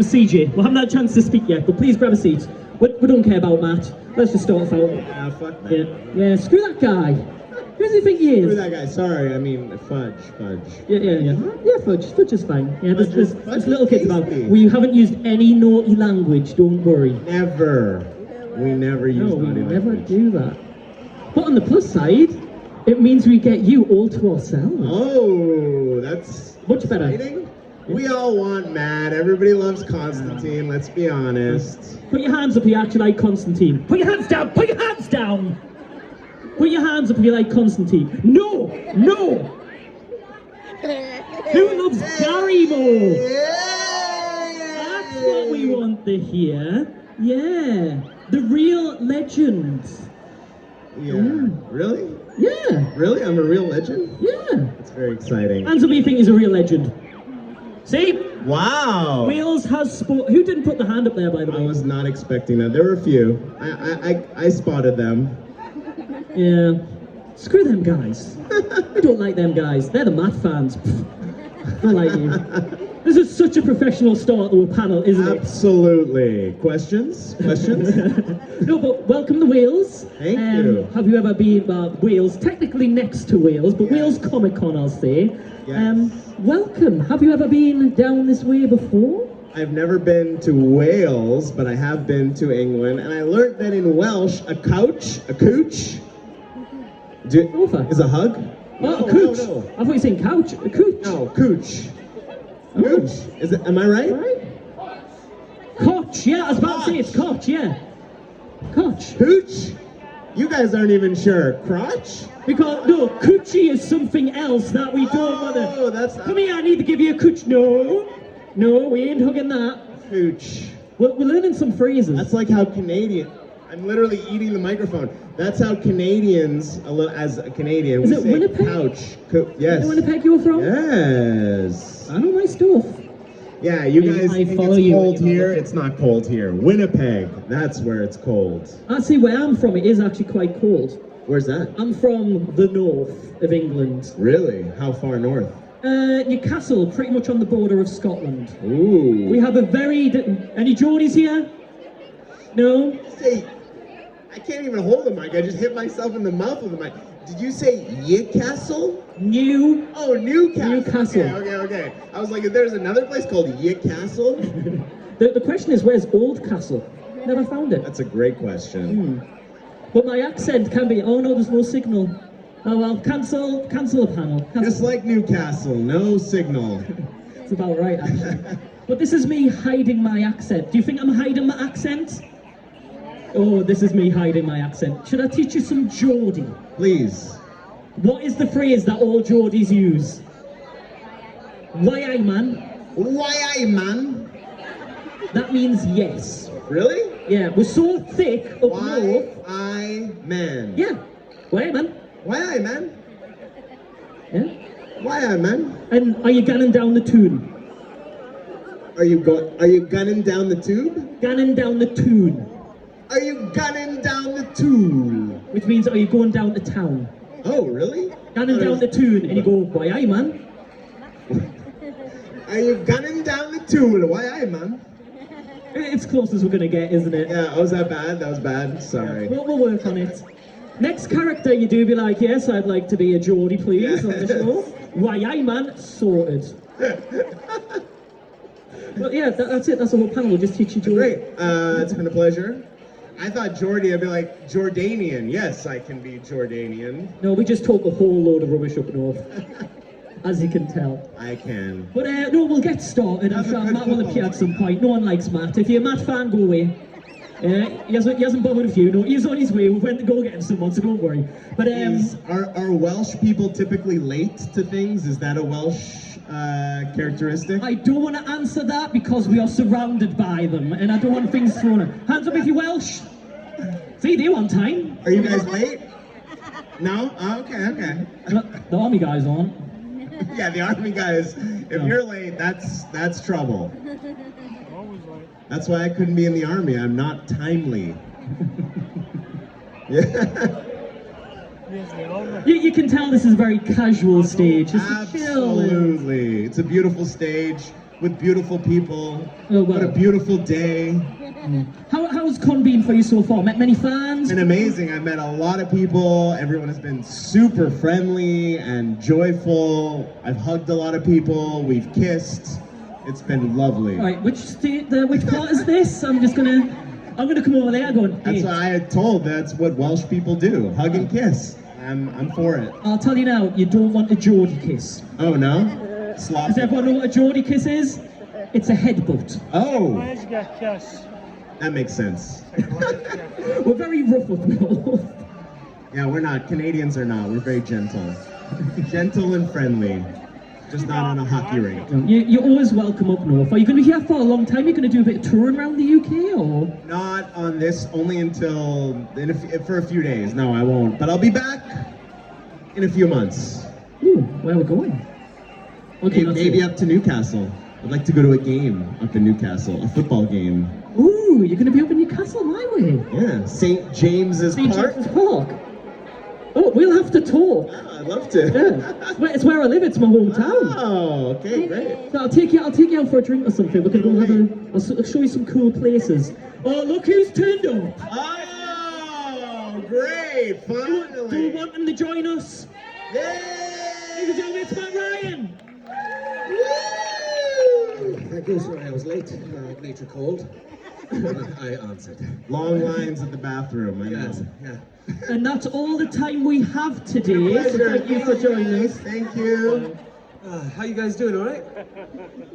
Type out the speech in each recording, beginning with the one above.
CJ, we haven't had a chance to speak yet, but please grab a seat. We don't care about Matt. Let's just start off out. Yeah, fuck that. Yeah, screw that guy. Who does he think he is? Screw that guy. Sorry, I mean fudge. Yeah, fudge is fine. Yeah, there's little kids about. tasty. We haven't used any naughty language, don't worry. Never. We never use naughty we never language. do that. But on the plus side, it means we get you all to ourselves. Oh, that's Much better. exciting. We all want Matt. Everybody loves Constantine, let's be honest. Put your hands up if you actually like Constantine. Put your hands down! Put your hands down! Put your hands up if you like Constantine. No! Who loves Gary more? That's what we want to hear. Yeah. The real legend. Yeah. Mm. Really? Yeah. Really? I'm a real legend? Yeah. That's very exciting. Hands up if you think he's a real legend. See? Wow. Wales has sport. Who didn't put the hand up there, by the way? I was not expecting that. There were a few. I spotted them. Yeah. Screw them guys. I don't like them guys. They're the Matt fans. Pfft. Don't like you. This is such a professional start to a panel, isn't it? Absolutely. Questions? No, but welcome to Wales. Thank you. Have you ever been, Wales, technically next to Wales, but Yes. Wales Comic Con, I'll say. Yes. Welcome. Have you ever been down this way before? I've never been to Wales, but I have been to England, and I learned that in Welsh, a cooch, Over. is a hug. Oh, a cooch. No. I thought you were saying couch. A cooch. No, cooch. Oh. Cooch. Is it? Am I right? Right? Koch, yeah, I was about to say it's Koch, yeah. Koch. Cooch. You guys aren't even sure. Crotch? Because, no, coochie is something else that we don't want to... Oh, that's Come here, I need to give you a cooch. No, we ain't hugging that. cooch. We're learning some phrases. That's like how Canadian. I'm literally eating the microphone. That's how Canadians, as a Canadian, Is we it say Winnipeg? couch. Yes. Is it Winnipeg you're from? Yes. I know my stuff. Yeah, you guys I think follow it's you. cold here. It's not cold here. Winnipeg, that's where it's cold. Actually, where I'm from, it is actually quite cold. Where's that? I'm from the north of England. Really? How far north? Newcastle, pretty much on the border of Scotland. Ooh. We have a very... Any Geordies here? No? Say, I can't even hold the mic. I just hit myself in the mouth with the mic. Did you say Newcastle? Oh, Newcastle. Newcastle. Okay. I was like, if there's another place called Newcastle? The question is, where's Old Castle? Never found it. That's a great question. But my accent can be, oh no, there's no signal. Oh well, cancel the panel. Cancel. Just like Newcastle, no signal. It's about right, actually. But this is me hiding my accent. Do you think I'm hiding my accent? Oh, this is me hiding my accent. Should I teach you some Geordie? Please. What is the phrase that all Geordies use? Why aye man? Why aye, man? That means yes. Really? Yeah, we're so thick up Why north. aye, man? Yeah. Why aye man? Why aye, man? Yeah. Why aye, man? And are you gunning down the tune? Are you gunning down the tube? Gunning down the tune. Are you gunning down the tool? Which means, are you going down to town? Oh, really? Gunning down the tune, and you go, why aye man? Are you gunning down the tool? Why aye, man? It's close as we're gonna get, isn't it? Yeah, was that bad? That was bad. Sorry. We'll work on it. Next character you do be like, yes, I'd like to be a Geordie, please, on the show. Why aye man? Sorted. Well, yeah, that's it. That's the whole panel. We'll just teach you Geordie. Great. It's been a pleasure. I thought Geordie, I'd be like, Jordanian. Yes, I can be Jordanian. No, we just talk a whole load of rubbish up north. As you can tell. I can. But no, we'll get started. I'm Have a sure good Matt will football appear at some point. No one likes Matt. If you're a Matt fan, go away. He hasn't bothered with you. No, he's on his way. We went to go get him someone, so don't worry. But Are Welsh people typically late to things? Is that a Welsh characteristic? I don't want to answer that because we are surrounded by them, and I don't want things thrown at. Hands up if you're Welsh. See, they're on time. Are you guys late? No? Oh, okay. The army guys aren't. Yeah, the army guys. If you're late, that's trouble. That's why I couldn't be in the army. I'm not timely. Yeah. You can tell this is a very casual stage. It's chill. Absolutely. It's a beautiful stage. with beautiful people. Oh, well. What a beautiful day. How's con been for you so far? Met many fans? It's been amazing. I've met a lot of people. Everyone has been super friendly and joyful. I've hugged a lot of people. We've kissed. It's been lovely. All right, which part is this? I'm gonna come over there going, hey. That's what I had told. That's what Welsh people do. Hug and kiss. I'm for it. I'll tell you now, you don't want a Geordie kiss. Oh, no? Sloppy. Does everyone know what a Geordie kiss is? It's a headbutt. Oh. That makes sense. We're very rough up north. Yeah, we're not. Canadians are not. We're very gentle. Gentle and friendly. Just not on a hockey rink. You're always welcome up north. Are you going to be here for a long time? Are you going to do a bit of touring around the UK, or? Not on this, only until, for a few days. No, I won't. But I'll be back in a few months. Ooh, where are we going? Okay, maybe up to Newcastle. I'd like to go to a game up in Newcastle, a football game. Ooh, you're going to be up in Newcastle my way. Yeah, St. James's Park. James's Park. Oh, we'll have to talk. Yeah, I'd love to. Yeah. It's where I live. It's my hometown. Oh, okay, great. So I'll take you out for a drink or something. We can go I'll show you some cool places. Oh, look who's turned up. Oh, great! Finally. Do you want them to join us? Yay! Ladies and gentlemen, it's Matt Ryan. Woo! Thank you. Sorry, I was late. Nature called. I answered. Long lines at the bathroom, I know. Yes, yeah. And that's all the time we have today. So Pleasure. thank you for joining us. Thank you. How you guys doing? All right?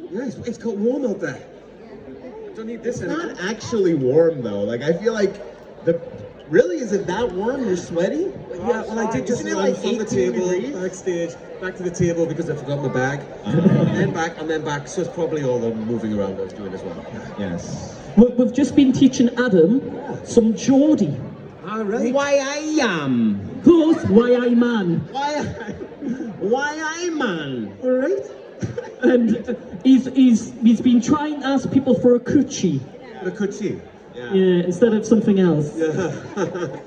Yeah, it's got warm out there. Don't need this It's anymore. not actually warm though. Like I feel like really is it that warm? You're sweaty? Yeah, well, I did just Isn't it run like from the 18 table degrees? backstage, back to the table because I forgot my bag, and then back. So it's probably all the moving around I was doing as well. Yes. We've just been teaching Adam some Geordie. All right. Why I am? Close, why I man. Why I man? All right. And he's been trying to ask people for a coochie. The coochie. Yeah, instead of something else. Yeah.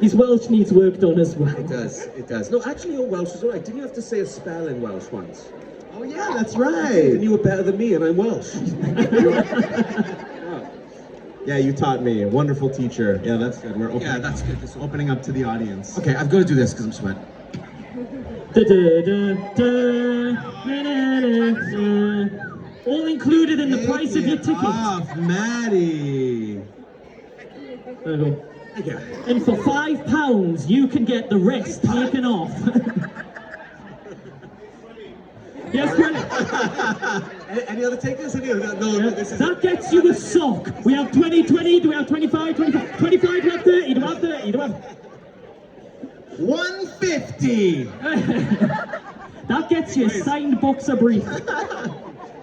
His Welsh needs work done as well. It does. It does. No, actually, your Welsh is all right. Didn't you have to say a spell in Welsh once? Oh yeah, that's And right. you were better than me, and I'm Welsh. Yeah, you taught me. A wonderful teacher. Yeah, that's good. We're opening, Yeah, that's good. This one. opening up to the audience. Okay, I've got to do this because I'm sweating. Da, da, da, da, da, da, da. All included in the price of your ticket. Off, Maddie. There we go. Yeah. And for £5, you can get the rest taken off. Yes, Greg? Any other takers? No, this is. That gets you a sock. We have 20, do we have 25, 25, 25, do we have 30, do we have 30, do we have... 150. That gets you a signed boxer brief.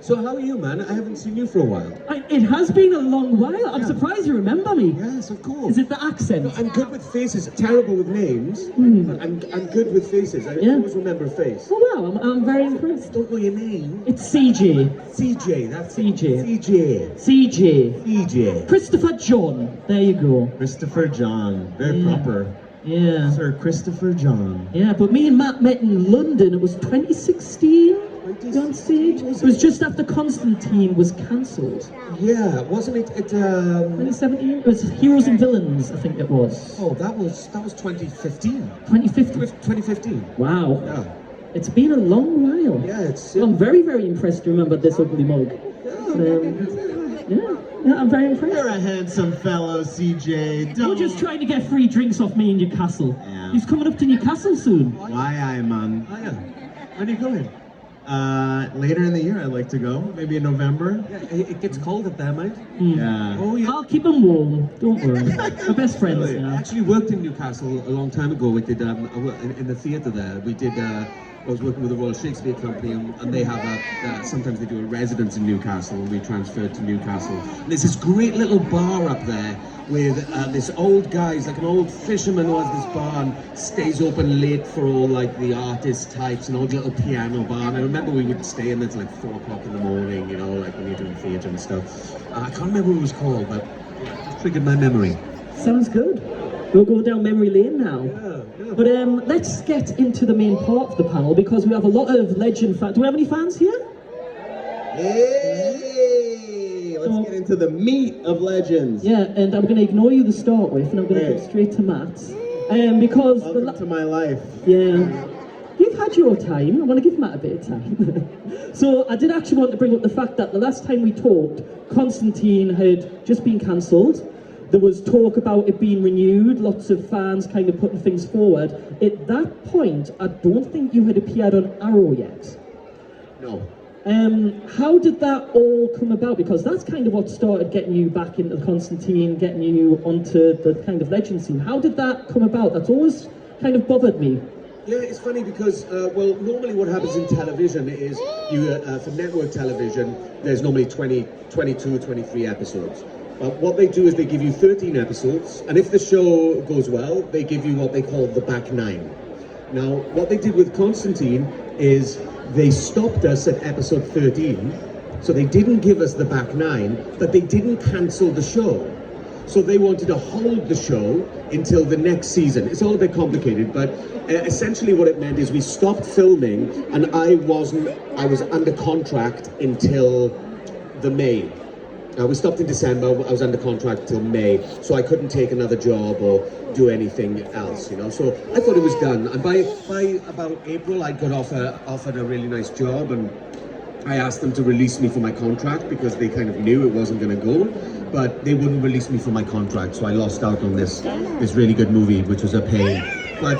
So how are you, man? I haven't seen you for a while. It has been a long while. I'm surprised you remember me. Yes, of course. Is it the accent? I'm good with faces. Terrible with names. But I'm good with faces. I always remember a face. Oh wow, I'm very impressed. Don't know your name. It's CJ. CJ. That's CJ. CJ. CJ. CJ. Christopher John. There you go. Christopher John. Very proper. Yeah. Sir Christopher John. Yeah, but me and Matt met in London. It was 2016. On stage. It was just after Constantine was cancelled. Yeah, wasn't it? 2017. It was Heroes and Villains, I think it was. Oh, that was 2015. 2015. 2015. Wow. Yeah. It's been a long while. Yeah, it's. I'm very, very impressed to remember this ugly mug. Yeah, I'm very impressed. You're a handsome fellow, CJ. You're just trying to get free drinks off me in Newcastle. Yeah. He's coming up to Newcastle soon. Why I, man? Oh, yeah. When are you going? Later in the year, I'd like to go. Maybe in November. Yeah, it gets cold up there, mate. Yeah. Oh, yeah. I'll keep him warm. Don't worry. We're best friends Really? I now. actually worked in Newcastle a long time ago. We did in the theatre there. We did. I was working with the Royal Shakespeare Company, and they have sometimes they do a residence in Newcastle, and we transferred to Newcastle. And there's this great little bar up there with this old guy. He's like an old fisherman who has this bar and stays open late for all like the artist types, an old little piano bar. And I remember we would stay in there till like 4 o'clock in the morning, you know, like when you're doing theatre and stuff. I can't remember what it was called, but it triggered my memory. Sounds good. We'll go down memory lane now. Yeah. But let's get into the main part of the panel because we have a lot of legend fans. Do we have any fans here? Hey, let's get into the meat of Legends. Yeah, and I'm going to ignore you to start with, and I'm going to go straight to Matt. Because Welcome to my life. Yeah. You've had your time. I want to give Matt a bit of time. So I did actually want to bring up the fact that the last time we talked, Constantine had just been cancelled. There was talk about it being renewed, lots of fans kind of putting things forward. At that point, I don't think you had appeared on Arrow yet. No. How did that all come about? Because that's kind of what started getting you back into Constantine, getting you onto the kind of legend scene. How did that come about? That's always kind of bothered me. Yeah, it's funny because, well, normally what happens in television is for network television, there's normally 20, 22, 23 episodes. But what they do is they give you 13 episodes, and if the show goes well, they give you what they call the back nine. Now, what they did with Constantine is they stopped us at episode 13, so they didn't give us the back nine, but they didn't cancel the show. So they wanted to hold the show until the next season. It's all a bit complicated, but essentially what it meant is we stopped filming, and I was under contract until the May. We stopped in December, I was under contract till May, so I couldn't take another job or do anything else, So I thought it was done, and by about April, I got offered a really nice job, and I asked them to release me for my contract because they kind of knew it wasn't going to go, but they wouldn't release me for my contract, so I lost out on this really good movie, which was a pain. But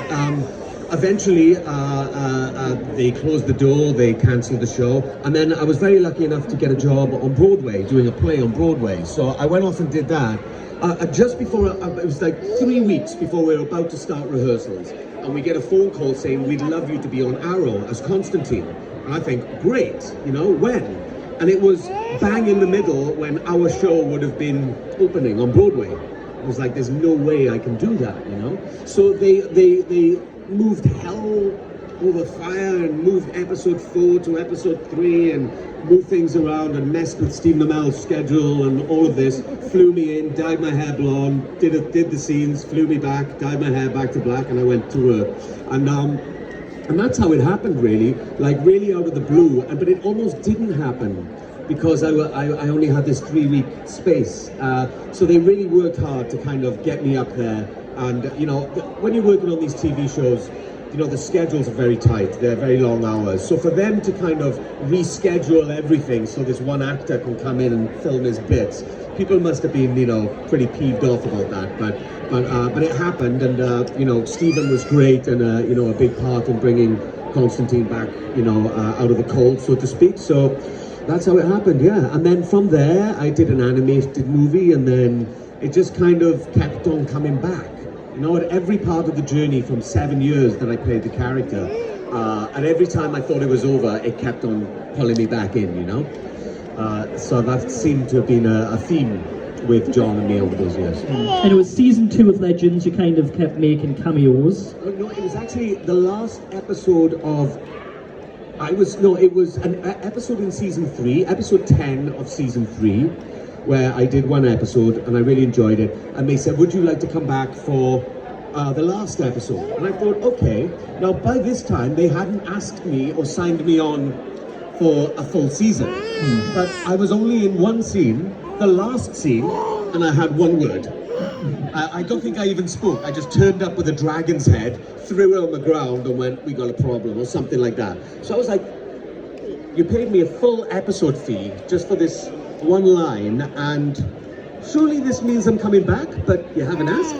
eventually, they closed the door, they cancelled the show, and then I was very lucky enough to get a job on Broadway, doing a play on Broadway. So I went off and did that. Just before, it was like 3 weeks before we were about to start rehearsals, and we get a phone call saying, we'd love you to be on Arrow as Constantine. And I think, great, when? And it was bang in the middle when our show would have been opening on Broadway. It was like, there's no way I can do that, So they moved hell over fire and moved episode 4 to episode 3 and moved things around and messed with Stephen Amell's schedule and all of this. Flew me in, dyed my hair blonde, did the scenes, flew me back, dyed my hair back to black, and I went to work. And that's how it happened, really, like really out of the blue. But it almost didn't happen because I only had this 3-week space. So they really worked hard to kind of get me up there. And when you're working on these TV shows, the schedules are very tight. They're very long hours. So for them to kind of reschedule everything so this one actor can come in and film his bits, people must have been, pretty peeved off about that. But it happened, and Stephen was great, and a big part in bringing Constantine back, out of the cold, so to speak. So that's how it happened, yeah. And then from there, I did an animated movie, and then it just kind of kept on coming back. At every part of the journey from 7 years that I played the character, and every time I thought it was over, it kept on pulling me back in, So that seemed to have been a theme with John and me over those years. And it was season 2 of Legends, you kind of kept making cameos. No, it was actually the last episode of... it was an episode in season 3, episode 10 of season 3, where I did one episode and I really enjoyed it. And they said, would you like to come back for the last episode? And I thought, okay. Now, by this time, they hadn't asked me or signed me on for a full season. But I was only in one scene, the last scene, and I had one word. I don't think I even spoke. I just turned up with a dragon's head, threw it on the ground and went, we got a problem, or something like that. So I was like, you paid me a full episode fee just for this one line, and surely this means I'm coming back, but you haven't asked.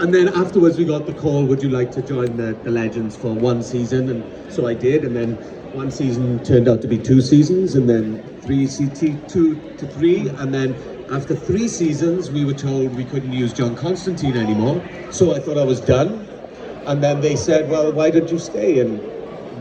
And then afterwards we got the call, would you like to join the Legends for one season? And so I did, and then one season turned out to be 2 seasons, and then 2 to 3, and then after 3 seasons we were told we couldn't use John Constantine anymore, so I thought I was done. And then they said, well, why don't you stay and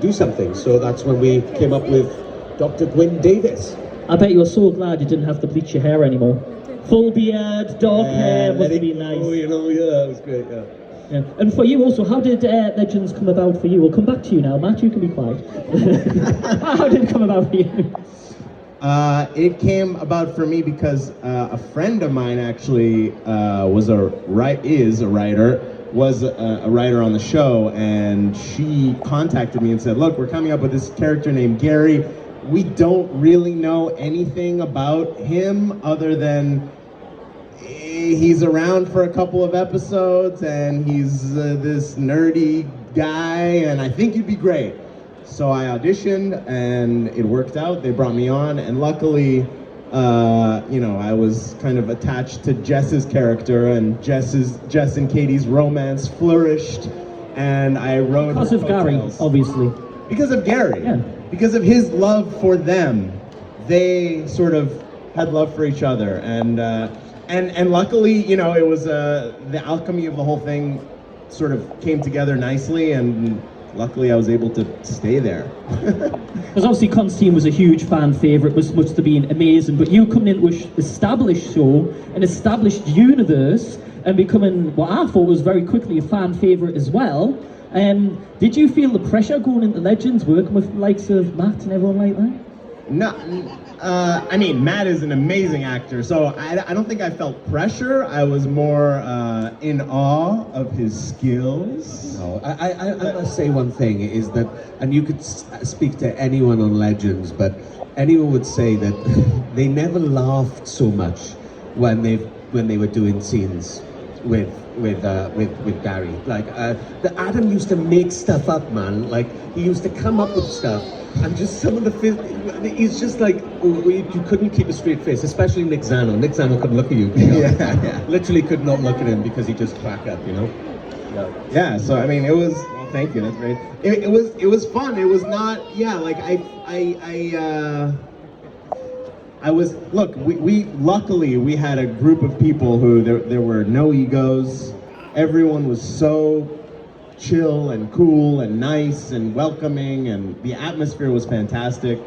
do something? So that's when we came up with Dr. Gwyn Davis. I bet you were so glad you didn't have to bleach your hair anymore. Full beard, dark hair, must have been nice. Oh, yeah, it was great, yeah. Yeah. And for you also, how did Legends come about for you? We'll come back to you now, Matt, you can be quiet. How did it come about for you? It came about for me because a friend of mine actually is a writer on the show, and she contacted me and said, look, we're coming up with this character named Gary. we don't really know anything about him other than he's around for a couple of episodes and he's this nerdy guy and I think he'd be great. So I auditioned and it worked out. They brought me on and luckily, I was kind of attached to Jess's character and Jess and Katie's romance flourished and I rode Because of Gary, obviously. Because of Gary. Yeah. Because of his love for them. They sort of had love for each other and luckily, it was the alchemy of the whole thing sort of came together nicely and luckily I was able to stay there. Because obviously Constantine was a huge fan favourite, must have been amazing, but you coming into an established show, an established universe, and becoming what I thought was very quickly a fan favourite as well. Did you feel the pressure going into Legends, working with the likes of Matt and everyone like that? No, Matt is an amazing actor, so I don't think I felt pressure. I was more in awe of his skills. No, I must say one thing is that, and you could speak to anyone on Legends, but anyone would say that they never laughed so much when they were doing scenes with Gary. Like the Adam used to make stuff up, man. Like he used to come up with stuff. And just some of he's just like, you couldn't keep a straight face, especially Nick Zano. Nick Zano couldn't look at you. Yeah. Literally could not look at him because he just cracked up, Yeah, so it was, well, thank you, that's great. It was fun, it was not, luckily we had a group of people who, there were no egos, everyone was so chill and cool and nice and welcoming and the atmosphere was fantastic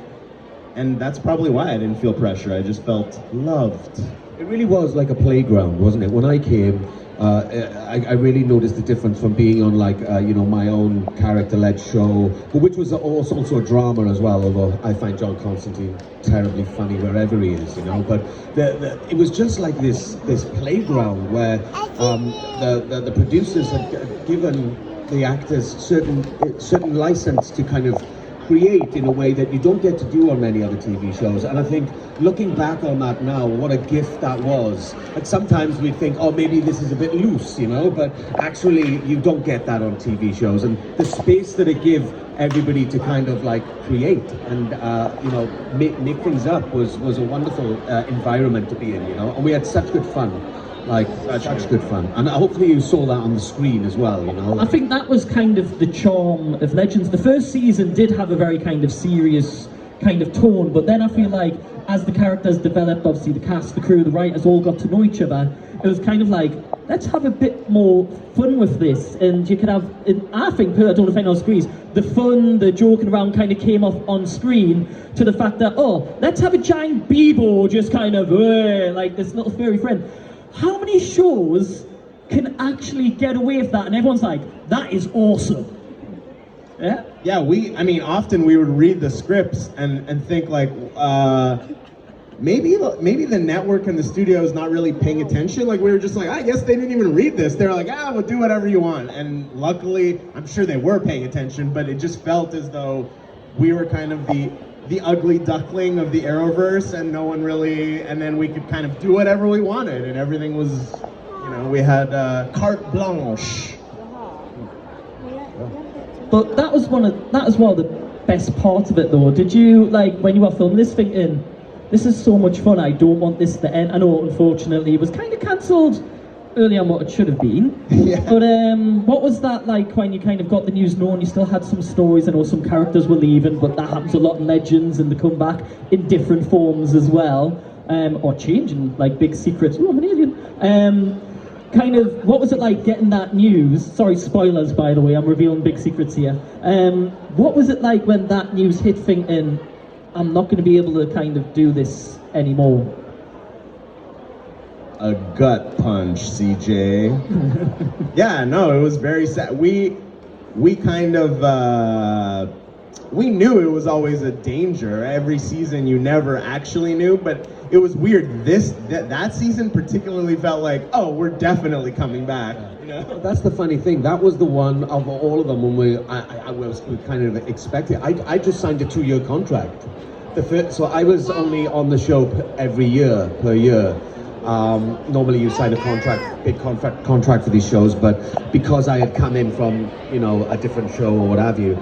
and that's probably why I didn't feel pressure. I just felt loved. It really was like a playground, wasn't it? When I came, I really noticed the difference from being on my own character-led show, which was also a drama as well, although I find John Constantine terribly funny wherever he is, But it was just like this playground where the producers had given the actors certain license to kind of create in a way that you don't get to do on many other TV shows. And I think looking back on that now, what a gift that was. Like sometimes we think, oh, maybe this is a bit loose, but actually you don't get that on TV shows. And the space that it gives everybody to kind of like create and make things up was a wonderful environment to be in, And we had such good fun. Like such good fun, and hopefully you saw that on the screen as well. I think that was kind of the charm of Legends. The first season did have a very kind of serious kind of tone, but then I feel like as the characters developed, obviously the cast, the crew, the writers all got to know each other. It was kind of like, let's have a bit more fun with this, and you could have. I think, I don't know if anyone else agrees, the fun, the joking around kind of came off on screen to the fact that let's have a giant Bebo just kind of like this little furry friend. How many shows can actually get away with that and everyone's like, that is awesome? Yeah? Yeah, often we would read the scripts and think like, maybe the network and the studio is not really paying attention. Like we were just like, I guess they didn't even read this. They're like, we'll do whatever you want. And luckily, I'm sure they were paying attention, but it just felt as though we were kind of the ugly duckling of the Arrowverse and no one really, and then we could kind of do whatever we wanted and everything was, we had carte blanche. But that was one of the best parts of it though. Did you, like, when you were filming this, thinking, this is so much fun, I don't want this to end? I know unfortunately it was kind of cancelled earlier on what it should have been. Yeah. But what was that like when you kind of got the news known? You still had some stories. I know some characters were leaving, but that happens a lot in Legends, and they come back in different forms as well, or changing, like big secrets. Oh, I'm an alien. Kind of, what was it like getting that news? Sorry, spoilers, by the way, I'm revealing big secrets here. What was it like when that news hit, thinking, I'm not going to be able to kind of do this anymore? A gut punch, CJ. Yeah, no, it was very sad. We kind of, we knew it was always a danger. Every season you never actually knew, but it was weird. That season particularly felt like, oh, we're definitely coming back. That's the funny thing. That was the one of all of them when we kind of expected. I just signed a 2-year contract. So I was only on the show every year, per year. Normally you sign a big contract for these shows, but because I had come in from, a different show or what have you,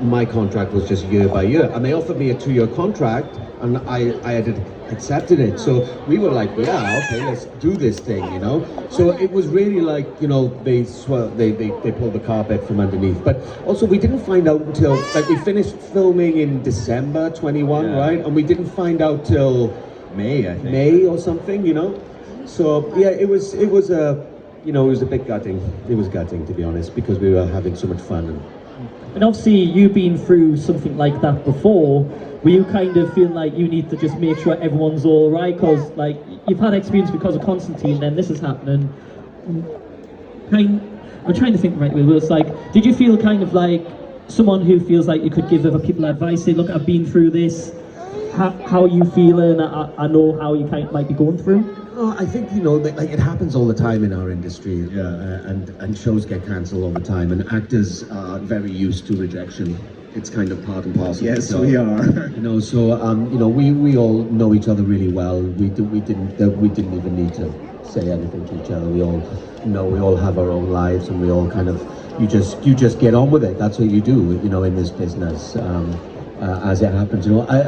my contract was just year by year. And they offered me a 2-year contract, and I had accepted it. So we were like, yeah, okay, let's do this thing, So it was really like, they pulled the carpet from underneath. But also we didn't find out until, we finished filming in December 21, yeah. Right? And we didn't find out till May, I think. May or something, So yeah, it was a bit gutting. It was gutting, to be honest, because we were having so much fun. And obviously, you've been through something like that before. Were you kind of feeling like you need to just make sure everyone's all right? Because you've had experience because of Constantine, then this is happening. I'm trying to think right way. It was did you feel kind of like someone who feels like you could give other people advice? Say, look, I've been through this. How are you feeling? I know how you might be going through. I think it happens all the time in our industry, and shows get cancelled all the time, and actors are very used to rejection. It's kind of part and parcel. Yes, we are. We all know each other really well. We didn't even need to say anything to each other. We all know we all have our own lives, and we all kind of you just get on with it. That's what you do, in this business. As it happens,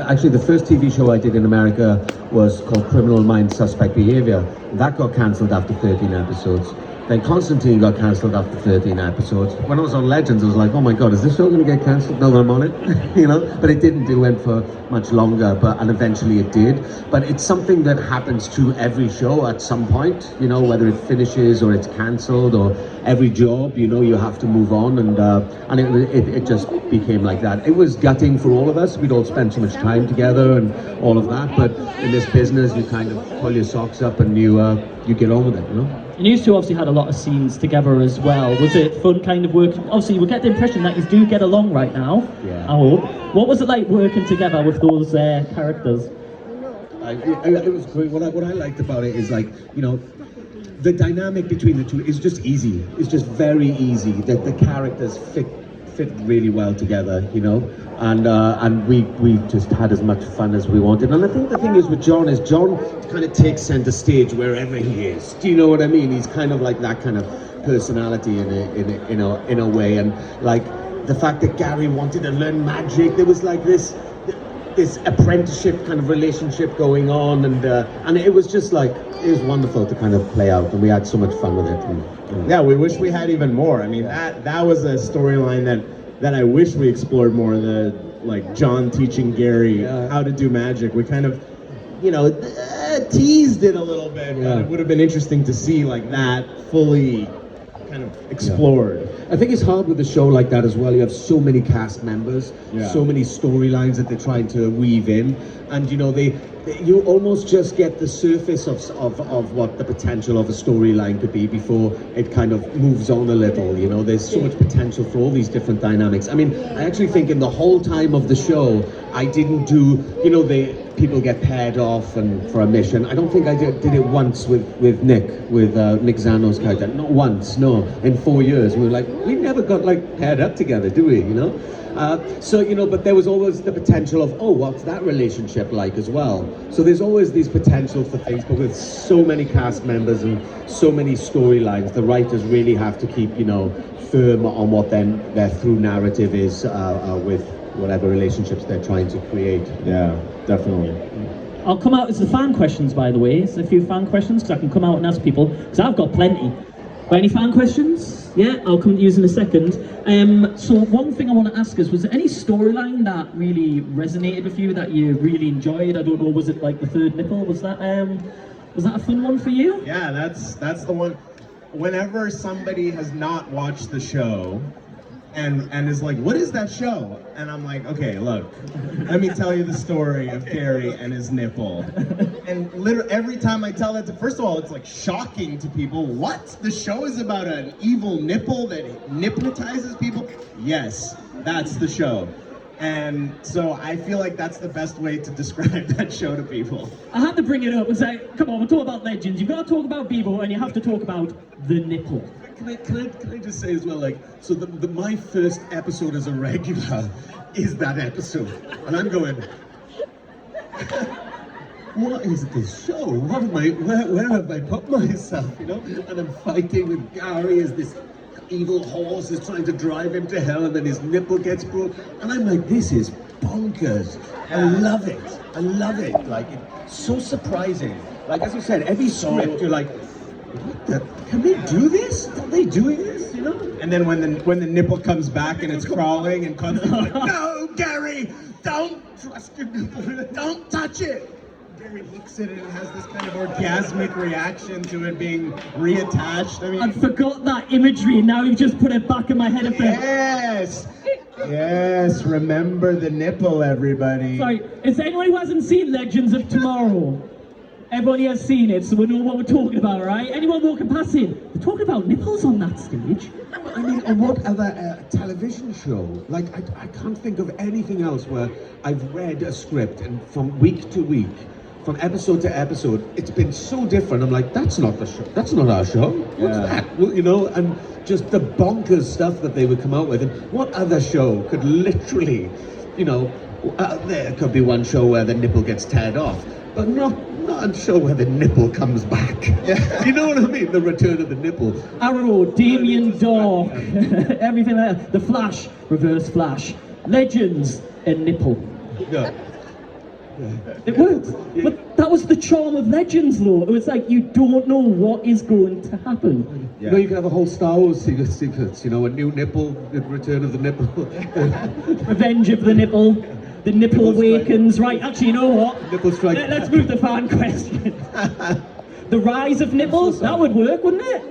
actually the first TV show I did in America was called Criminal Minds Suspect Behavior. That got cancelled after 13 episodes. Then Constantine got cancelled after 13 episodes. When I was on Legends, I was like, oh my god, is this show going to get cancelled? No, I'm on it, But it didn't. It went for much longer, and eventually it did. But it's something that happens to every show at some point, whether it finishes or it's cancelled, or every job, you have to move on, and it just became like that. It was gutting for all of us. We'd all spent so much time together and all of that, but in this business, you kind of pull your socks up and you get on with it, And you two obviously had a lot of scenes together as well. Was it fun kind of working? Obviously, we get the impression that you do get along right now. Yeah. I hope. What was it like working together with those characters? It was great. What I liked about it is the dynamic between the two is just easy. It's just very easy. The characters fit really well together, and we just had as much fun as we wanted. And I think the thing is with John kind of takes center stage wherever he is. Do you know what I mean? He's kind of like that kind of personality in a way. And the fact that Gary wanted to learn magic, there was this apprenticeship kind of relationship going on, and it was just it was wonderful to kind of play out, and we had so much fun with it. Yeah, we wish we had even more. I mean, that was a storyline that I wish we explored more. John teaching Gary how to do magic. We kind of, teased it a little bit, but it would have been interesting to see that fully kind of explored. Yeah. I think it's hard with a show like that as well. You have so many cast members, so many storylines that they're trying to weave in, and you almost just get the surface of what the potential of a storyline could be before it kind of moves on a little. There's so much potential for all these different dynamics. I mean, I actually think in the whole time of the show, I didn't do, people get paired off and for a mission. I don't think I did it once with Nick Zano's character. Not once, no. In 4 years, we never got paired up together, do we? But there was always the potential of, what's that relationship like as well? So there's always these potential for things, but with so many cast members and so many storylines, the writers really have to keep, firm on what their through narrative is with whatever relationships they're trying to create. Yeah, definitely. I'll come out as the fan questions, by the way. It's a few fan questions, because I can come out and ask people, because I've got plenty. Got any fan questions? Yeah, I'll come to you in a second. So one thing I want to ask is, was there any storyline that really resonated with you, that you really enjoyed? I don't know, was it the third nipple? Was that a fun one for you? Yeah, that's the one. Whenever somebody has not watched the show and is like, what is that show? And I'm like, okay, look, let me tell you the story of Gary and his nipple. And literally every time I tell that first of all, it's shocking to people. What? The show is about an evil nipple that hypnotizes people? Yes, that's the show. And so I feel like that's the best way to describe that show to people. I had to bring it up and say, come on, we're talking about Legends. You've got to talk about Bebo, and you have to talk about the nipple. Can I just say as well, so my first episode as a regular is that episode, and I'm going, What is this show? What am I? Where have I put myself? You know, and I'm fighting with Gary as this evil horse is trying to drive him to hell, and then his nipple gets broke, and I'm like, this is bonkers. I love it. I love it. Like, it's so surprising. Like as you said, every script you're like, what the? Can they do this? Are they doing this? You know? And then when the nipple comes back and it's crawling and Constantine's like, no, Gary, don't trust your nipple. Don't touch it. Gary looks at it and has this kind of orgasmic reaction to it being reattached. I mean, I forgot that imagery, and now you've just put it back in my head. yes, yes. Remember the nipple, everybody. Sorry, is there anyone who hasn't seen Legends of Tomorrow? Everybody has seen it, so we know what we're talking about, right? Anyone walking past it? We're talking about nipples on that stage. I mean, and what other television show? Like, I can't think of anything else where I've read a script and from week to week, from episode to episode, it's been so different. I'm like, that's not the show. That's not our show. What's that? Well, you know, and just the bonkers stuff that they would come out with. And what other show could literally, you know, there could be one show where the nipple gets teared off, but not a show where the nipple comes back. You know what I mean? The return of the nipple. Arrow, Damien Dark, everything like that. The Flash, Reverse Flash, Legends, and nipple. Yeah. It worked. But that was the charm of Legends, though. It was like you don't know what is going to happen. You know, you can have a whole Star Wars sequence, you know, a new nipple, the return of the nipple. Revenge of the nipple. The nipple awakens. Right, actually, you know what? Nipple strike. Let's move the fan question. The rise of nipples? That would work, wouldn't it?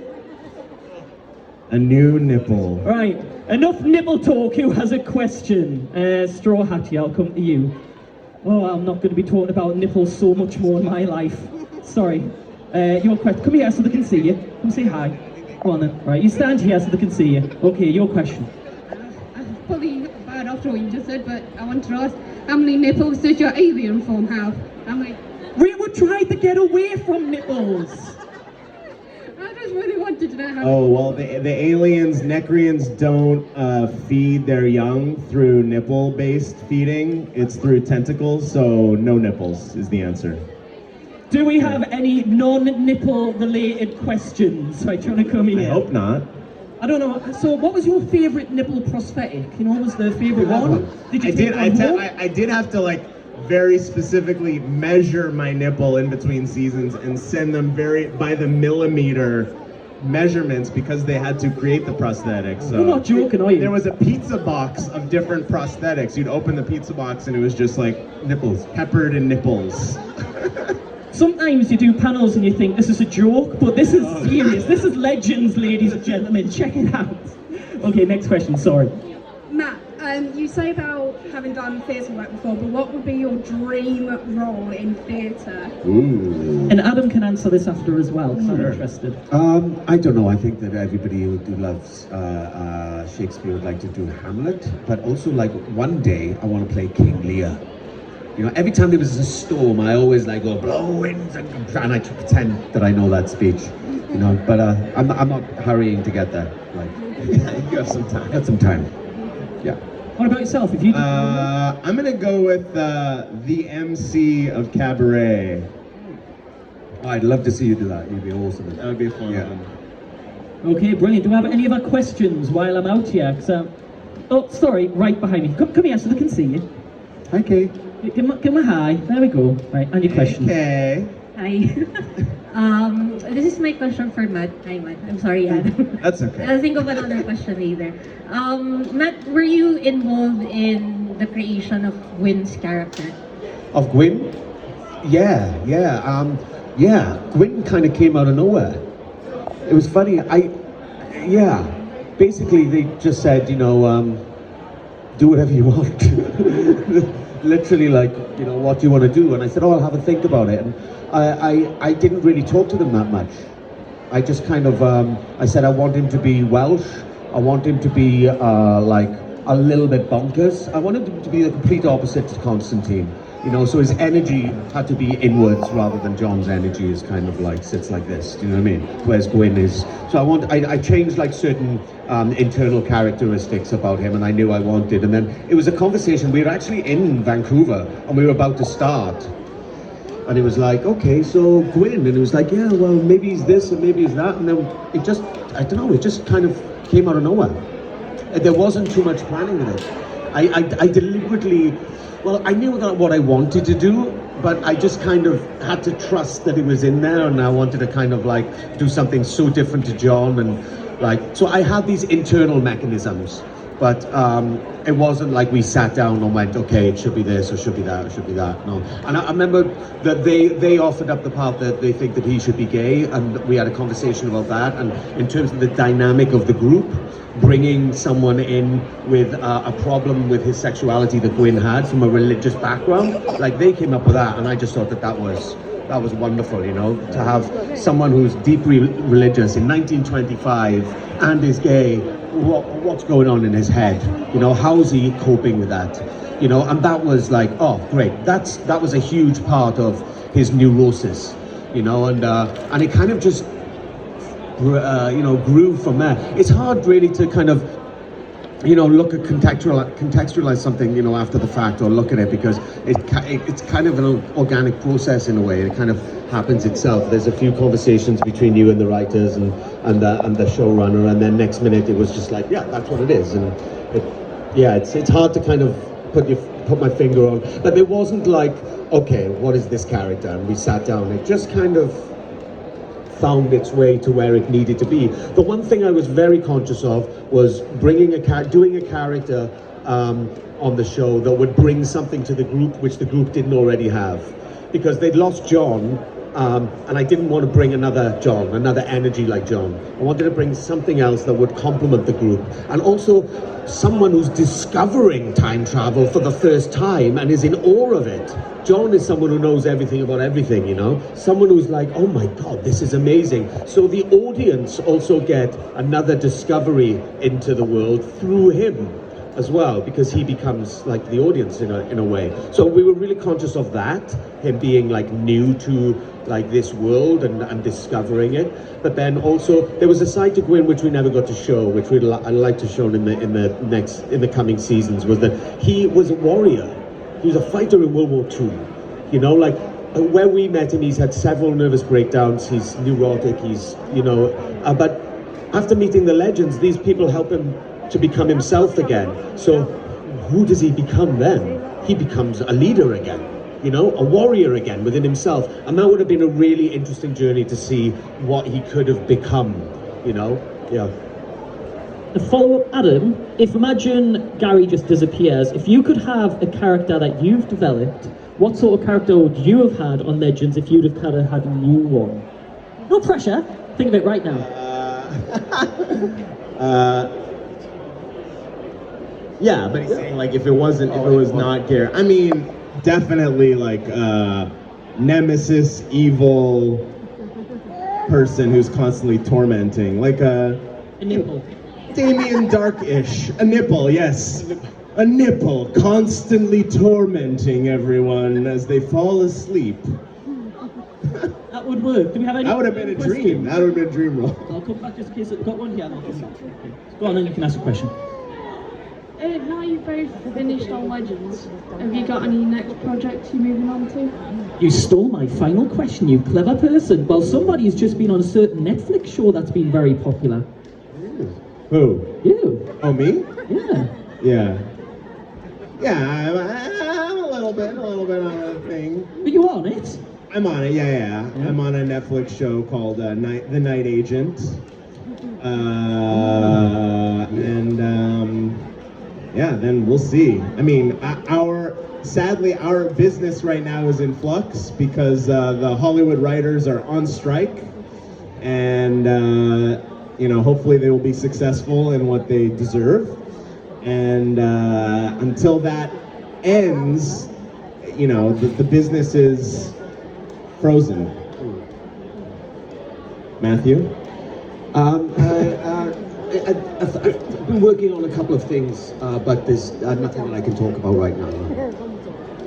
A new nipple. Right, enough nipple talk. Who has a question? Straw Hattie, I'll come to you. Oh, I'm not going to be talking about nipples so much more in my life. Sorry. Your question. Come here so they can see you. Come say hi. Go on then. Right, you stand here so they can see you. Okay, your question. Probably bad after what you just said, but I want to ask, how many nipples does your alien form have? How many? We were trying to get away from nipples. I just really wanted to know how. Oh, well, the aliens, Necrians, don't feed their young through nipple-based feeding. It's through tentacles, so no nipples is the answer. Do we have any non-nipple related questions? Right, do you want to come in? I hope not. I don't know. So, what was your favourite nipple prosthetic? You know, what was the favourite one? Did you take one home? I did have to very specifically measure my nipple in between seasons and send them by the millimeter measurements because they had to create the prosthetics. So You're not joking, are you? there was a pizza box of different prosthetics. You'd open the pizza box and it was just like nipples, peppered in nipples. Sometimes you do panels and you think this is a joke, but this is serious. This is Legends, ladies and gentlemen. Check it out. Okay, next question. Sorry. Matt, you say about having done theatre work before, but what would be your dream role in theatre? Ooh. And Adam can answer this after as well, because I'm interested. I don't know. I think that everybody who loves Shakespeare would like to do Hamlet, but also like one day I want to play King Lear. You know, every time there was a storm, I always go blow winds and I pretend that I know that speech. You know, but I'm not hurrying to get there. Like, You have some time. got some time. Yeah. What about yourself? If you I'm gonna go with the MC of Cabaret. Oh, I'd love to see you do that. You'd be awesome. That would be a fun Yeah. one. Okay, brilliant. Do we have any other questions while I'm out here? 'Cause, oh, sorry, right behind me. Come here so they can see you. Hi, Kate. Give him a hi. There we go. Right, and your question. Okay. Hi. This is my question for Matt. Hi, Matt. I'm sorry, Adam. That's okay. I'll think of another question later. Matt, were you involved in the creation of Gwyn's character? Of Gwyn? Yeah. Gwyn kind of came out of nowhere. It was funny. Basically they just said, do whatever you want. Literally what do you want to do? And I said, I'll have a think about it. And I didn't really talk to them that much. I just kind of, I said I want him to be Welsh. I want him to be a little bit bonkers. I wanted him to be the complete opposite to Constantine. You know, so his energy had to be inwards rather than John's energy is kind of like sits like this. Do you know what I mean? Whereas Gwyn is. So I changed like certain internal characteristics about him, and I knew I wanted. And then it was a conversation. We were actually in Vancouver, and we were about to start. And it was like, okay, so Gwyn, and it was like, yeah, well, maybe he's this and maybe he's that, and then it just, I don't know, it just kind of came out of nowhere. There wasn't too much planning with it. I deliberately, well, I knew that what I wanted to do, but I just kind of had to trust that it was in there, and I wanted to kind of like do something so different to John, and like, so I had these internal mechanisms, but it wasn't like we sat down and went, okay, it should be this, or should be that, or should be that, no. And I remember that they offered up the part that they think that he should be gay, and we had a conversation about that, and in terms of the dynamic of the group, bringing someone in with a problem with his sexuality that Gwyn had from a religious background, like they came up with that, and I just thought that was wonderful, you know, to have someone who's deeply religious in 1925 and is gay. What's going on in his head? You know, how's he coping with that? You know, and that was like, oh, great. That was a huge part of his neurosis. You know, and it kind of just grew from there. It's hard really to kind of, you know, look at contextualize something, you know, after the fact, or look at it, because it's kind of an organic process in a way. It kind of happens itself. There's a few conversations between you and the writers and the showrunner, and then next minute it was just like, yeah, that's what it is. And it's hard to kind of put my finger on, but it wasn't like, okay, what is this character? And we sat down. It just kind of found its way to where it needed to be. The one thing I was very conscious of was doing a character on the show that would bring something to the group which the group didn't already have, because they'd lost John, and I didn't want to bring another John, another energy like John. I wanted to bring something else that would complement the group, and also someone who's discovering time travel for the first time and is in awe of it. John is someone who knows everything about everything, you know? Someone who's like, oh my God, this is amazing. So the audience also get another discovery into the world through him as well, because he becomes like the audience in a way. So we were really conscious of that, him being like new to like this world and discovering it. But then also there was a side to Gwyn which we never got to show, which I'd like to show in the coming seasons, was that he was a warrior. He was a fighter in World War II. You know, like where we met him, he's had several nervous breakdowns. He's neurotic. He's, you know, but after meeting the legends, these people help him to become himself again. So who does he become then? He becomes a leader again, you know, a warrior again within himself. And that would have been a really interesting journey to see what he could have become, you know, yeah. A follow-up, Adam, if imagine Gary just disappears, if you could have a character that you've developed, what sort of character would you have had on Legends if you'd have kind of had a new one? No pressure, think of it right now. Yeah, but he's saying like if it was not Gary. I mean, definitely like nemesis, evil person who's constantly tormenting, like a nipple. Damien Dark-ish. A nipple, yes. A nipple constantly tormenting everyone as they fall asleep. That would work. Do we have any? That would have been a dream. That would have been a dream role. I'll come back just in case I've got one here. Go on, then you can ask a question. Now you've both finished on Legends, have you got any next projects you're moving on to? You stole my final question, you clever person. Well, somebody's just been on a certain Netflix show that's been very popular. Who? You. Oh, me? Yeah. Yeah. Yeah, I'm a little bit on a thing. But you're on it. I'm on it, yeah. I'm on a Netflix show called The Night Agent. Then we'll see. I mean, sadly, our business right now is in flux because the Hollywood writers are on strike, and hopefully they will be successful in what they deserve. And until that ends, the business is frozen. Matthew? I've been working on a couple of things, but there's nothing that I can talk about right now.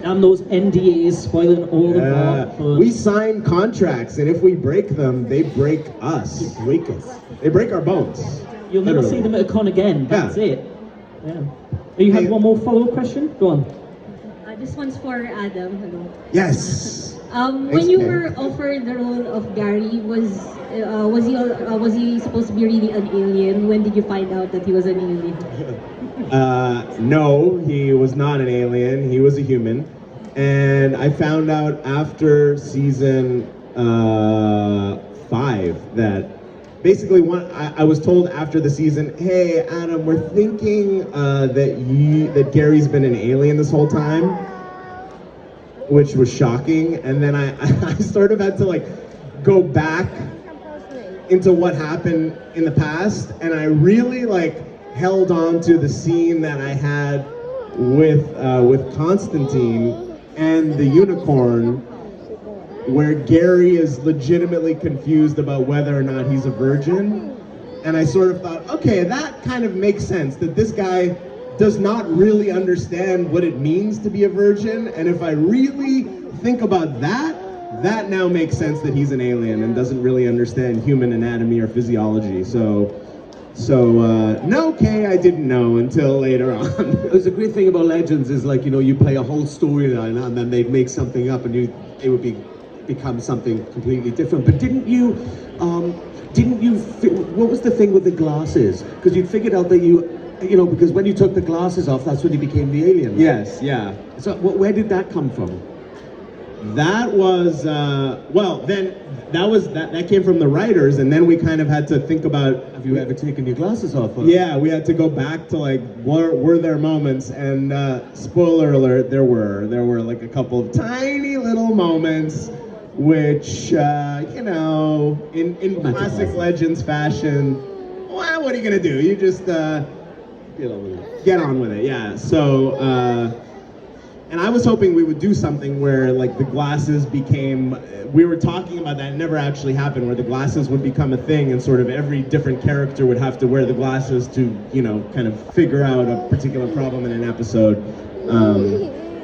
And those NDAs spoiling all the fun. We sign contracts, and if we break them, they break us. They break us. They break our bones. You'll never Literally. see them at a con again. That's Yeah. it. Yeah. You had one more follow-up question? Go on. This one's for Adam. Hello. Yes. When you were offered the role of Gary, was he supposed to be really an alien? When did you find out that he was an alien? No, he was not an alien. He was a human. And I found out after season 5 that basically I was told after the season, hey, Adam, we're thinking that Gary's been an alien this whole time, which was shocking. And then I sort of had to like go back into what happened in the past, and I really like held on to the scene that I had with Constantine and the unicorn, where Gary is legitimately confused about whether or not he's a virgin. And I sort of thought, okay, that kind of makes sense, that this guy does not really understand what it means to be a virgin. And if I really think about that, that now makes sense that he's an alien and doesn't really understand human anatomy or physiology. So no, Kay, I didn't know until later on. It was a great thing about Legends is like, you know, you play a whole storyline and then they'd make something up and it would become something completely different. But didn't you, what was the thing with the glasses? Because you'd figured out that you know, because when you took the glasses off, that's when you became the alien. Right? Yes, yeah. So where did that come from? That was, that came from the writers, and then we kind of had to think about, Have you ever taken your glasses off? Huh? yeah, we had to go back to like, were there moments, and spoiler alert, there were like a couple of tiny little moments, which, you know, in classic Legends fashion, well, what are you gonna do? You just, get on with it, yeah. So, and I was hoping we would do something where like the glasses became, we were talking about that, it never actually happened, where the glasses would become a thing and sort of every different character would have to wear the glasses to, you know, kind of figure out a particular problem in an episode.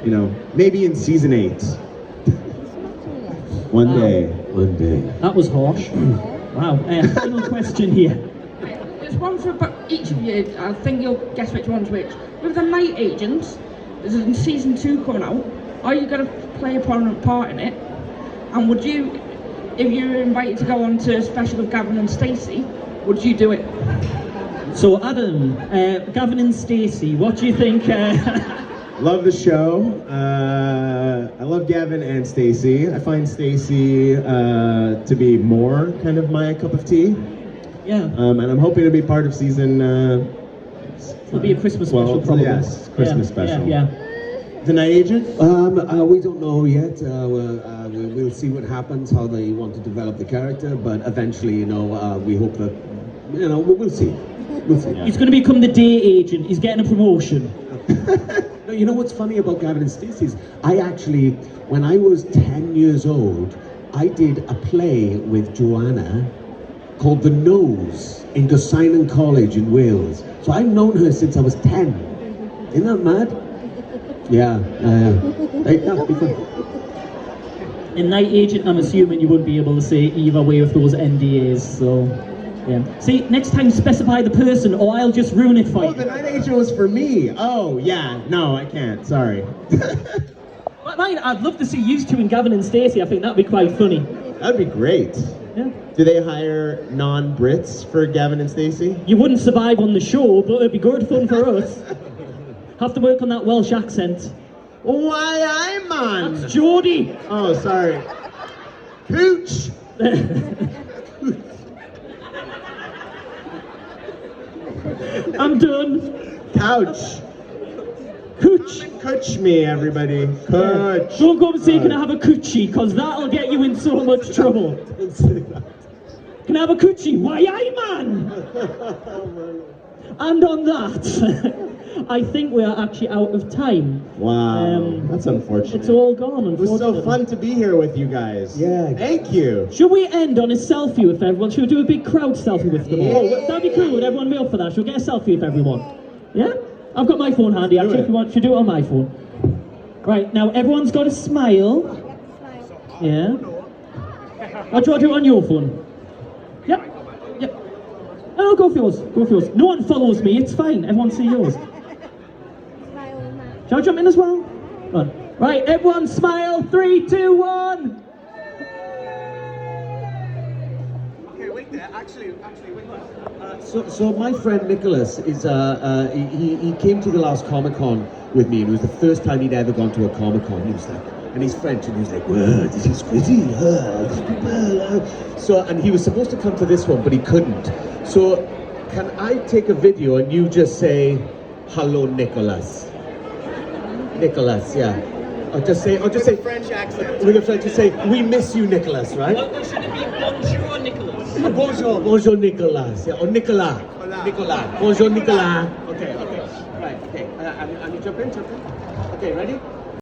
You know, maybe in season 8. One day. That was harsh. Wow. Final question here. There's one for each of you. I think you'll guess which one's which. With the Night Agents, there's in season 2 coming out. Are you going to play a prominent part in it? And would you, if you were invited to go on to a special with Gavin and Stacey, would you do it? So Adam, Gavin and Stacey, what do you think? Love the show. I love Gavin and Stacey. I find Stacey to be more kind of my cup of tea. Yeah. And I'm hoping to be part of season. It'll be a Christmas special, probably. Yes, Christmas special. Yeah. The Night Agent? We don't know yet. We'll see what happens, how they want to develop the character, but eventually, you know, we hope that, you know, we'll see. We'll see. He's going to become the day agent. He's getting a promotion. No, you know what's funny about Gavin and Stacey's? I actually, when I was 10 years old, I did a play with Joanna called The Nose in Constantine College in Wales. So I've known her since I was 10. Isn't that mad? Yeah. Hey, that'd be fun. In Night Agent, I'm assuming you wouldn't be able to say either way with those NDAs, so... Yeah. See, next time specify the person or I'll just ruin it for you. Oh, the Night Agent was for me. Oh, yeah. No, I can't. Sorry. Mine, I'd love to see you two and Gavin and Stacey. I think that'd be quite funny. That'd be great. Yeah. Do they hire non-Brits for Gavin and Stacey? You wouldn't survive on the show, but it'd be good fun for us. Have to work on that Welsh accent. Why, I'm on. That's Geordie. Oh, sorry. Pooch. I'm done. Couch. Cooch. Cooch me, everybody. Cooch. Don't go and say, can I have a coochie? Because that'll get you in so much trouble. Can I have a coochie? Why, aye, man! And on that, I think we are actually out of time. Wow, that's unfortunate. It's all gone, It was unfortunately. so fun to be here with you guys. Yeah. Thank you. Should we end on a selfie with everyone? Should we do a big crowd selfie with them all? Oh, that'd be cool. Would everyone be up for that? Should we get a selfie with everyone? Yeah? I've got my phone handy, actually, if you want. Should we do it on my phone? Right, now everyone's got to smile. Yeah. Or do you want to do it on your phone? Yep. Yep. No, go for yours. Go for yours. No one follows me, it's fine. Everyone see yours. Shall I jump in as well? Right, everyone smile. 3, 2, 1. Okay, wait there. Actually, wait. So my friend Nicholas is he came to the last Comic-Con with me, and it was the first time he'd ever gone to a Comic-Con. He was like, and he's French, and he was like, "Whoa, this is crazy." So, and he was supposed to come to this one, but he couldn't. So, can I take a video and you just say, "Hello, Nicholas"? Nicholas, yeah. Or just say French accent. with a French. Just say, "We miss you, Nicholas," right? Or should it be bonjour, Nicholas? Bonjour, Nicolas. Yeah, or Nicolas. Nicolas. Bonjour, Nicolas. Okay. Right, okay. And you jump in. Okay, ready?